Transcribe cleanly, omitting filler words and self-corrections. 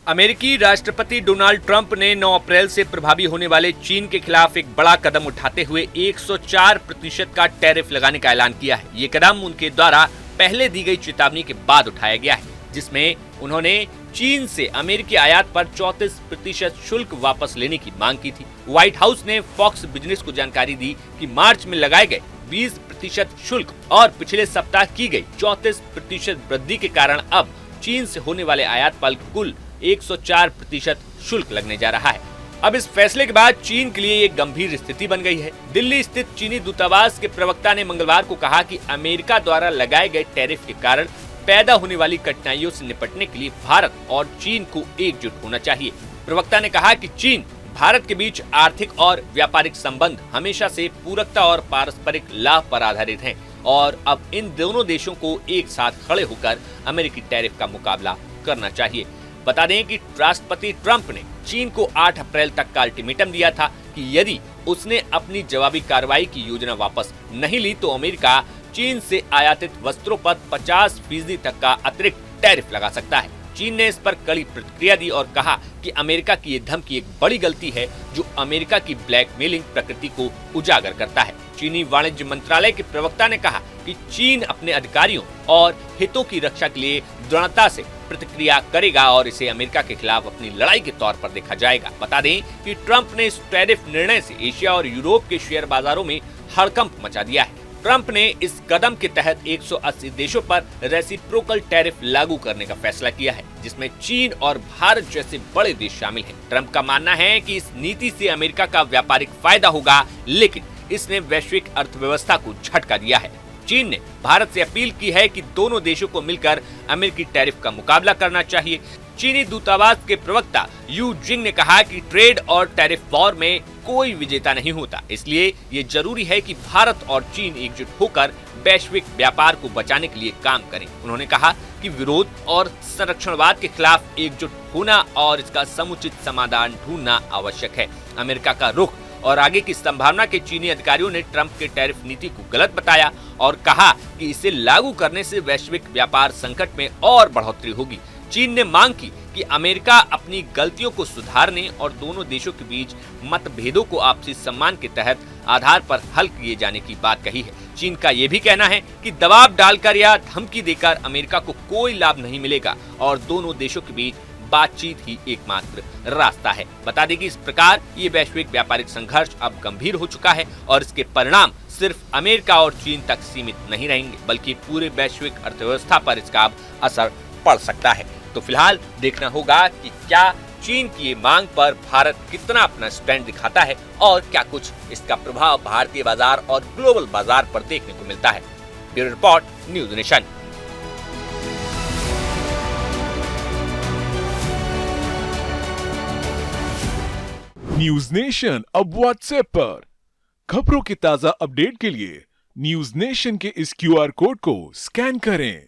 अमेरिकी राष्ट्रपति Donald Trump ने 9 अप्रैल से प्रभावी होने वाले चीन के खिलाफ एक बड़ा कदम उठाते हुए 104% का टैरिफ लगाने का ऐलान किया है। ये कदम उनके द्वारा पहले दी गई चेतावनी के बाद उठाया गया है, जिसमें उन्होंने चीन से अमेरिकी आयात पर 34% शुल्क वापस लेने की मांग की थी। व्हाइट हाउस ने फॉक्स बिजनेस को जानकारी दी कि मार्च में लगाए गए 20% शुल्क और पिछले सप्ताह की गई 34% वृद्धि के कारण अब चीन से होने वाले आयात पर कुल 104% शुल्क लगने जा रहा है। अब इस फैसले के बाद चीन के लिए एक गंभीर स्थिति बन गई है। दिल्ली स्थित चीनी दूतावास के प्रवक्ता ने मंगलवार को कहा कि अमेरिका द्वारा लगाए गए टैरिफ के कारण पैदा होने वाली कठिनाइयों से निपटने के लिए भारत और चीन को एकजुट होना चाहिए। प्रवक्ता ने कहा कि चीन भारत के बीच आर्थिक और व्यापारिक संबंध हमेशा से पूरकता और पारस्परिक लाभ पर आधारित हैं और अब इन दोनों देशों को एक साथ खड़े होकर अमेरिकी टैरिफ का मुकाबला करना चाहिए। बता दें कि राष्ट्रपति ट्रंप ने चीन को 8 अप्रैल तक का अल्टीमेटम दिया था कि यदि उसने अपनी जवाबी कार्रवाई की योजना वापस नहीं ली तो अमेरिका चीन से आयातित वस्त्रों पर 50% तक का अतिरिक्त टैरिफ लगा सकता है। चीन ने इस पर कड़ी प्रतिक्रिया दी और कहा कि अमेरिका की ये धमकी एक बड़ी गलती है जो अमेरिका की ब्लैकमेलिंग प्रकृति को उजागर करता है। चीनी वाणिज्य मंत्रालय के प्रवक्ता ने कहा कि चीन अपने अधिकारियों और हितों की रक्षा के लिए दृढ़ता से प्रतिक्रिया करेगा और इसे अमेरिका के खिलाफ अपनी लड़ाई के तौर पर देखा जाएगा। बता दें कि ट्रंप ने इस टैरिफ निर्णय से एशिया और यूरोप के शेयर बाजारों में हड़कंप मचा दिया है। ट्रंप ने इस कदम के तहत 180 देशों पर रेसिप्रोकल टैरिफ लागू करने का फैसला किया है, जिसमें चीन और भारत जैसे बड़े देश शामिल हैं। ट्रंप का मानना है कि इस नीति से अमेरिका का व्यापारिक फायदा होगा, लेकिन इसने वैश्विक अर्थव्यवस्था को झटका दिया है। चीन ने भारत से अपील की है कि दोनों देशों को मिलकर अमेरिकी टैरिफ का मुकाबला करना चाहिए। चीनी दूतावास के प्रवक्ता यू जिंग ने कहा कि ट्रेड और टैरिफ वॉर में कोई विजेता नहीं होता, इसलिए ये जरूरी है कि भारत और चीन एकजुट होकर वैश्विक व्यापार को बचाने के लिए काम करें। उन्होंने कहा कि विरोध और संरक्षणवाद के खिलाफ एकजुट होना और इसका समुचित समाधान ढूंढना आवश्यक है। अमेरिका का रुख और आगे की संभावना के चीनी अधिकारियों ने ट्रंप के टैरिफ नीति को गलत बताया और कहा कि इसे लागू करने से वैश्विक व्यापार संकट में और बढ़ोतरी होगी। चीन ने मांग की कि अमेरिका अपनी गलतियों को सुधारने और दोनों देशों के बीच मतभेदों को आपसी सम्मान के तहत आधार पर हल किए जाने की बात कही है। चीन का ये भी कहना है कि दबाव डालकर या धमकी देकर अमेरिका को कोई लाभ नहीं मिलेगा और दोनों देशों के बीच बातचीत ही एकमात्र रास्ता है। बता दें कि इस प्रकार ये वैश्विक व्यापारिक संघर्ष अब गंभीर हो चुका है और इसके परिणाम सिर्फ अमेरिका और चीन तक सीमित नहीं रहेंगे, बल्कि पूरे वैश्विक अर्थव्यवस्था पर इसका अब असर पड़ सकता है। तो फिलहाल देखना होगा कि क्या चीन की ये मांग पर भारत कितना अपना स्टैंड दिखाता है और क्या कुछ इसका प्रभाव भारतीय बाजार और ग्लोबल बाजार पर देखने को मिलता है। Bureau report, news nation. News nation अब व्हाट्सएप पर खबरों की ताजा अपडेट के लिए न्यूज नेशन के इस QR कोड को स्कैन करें।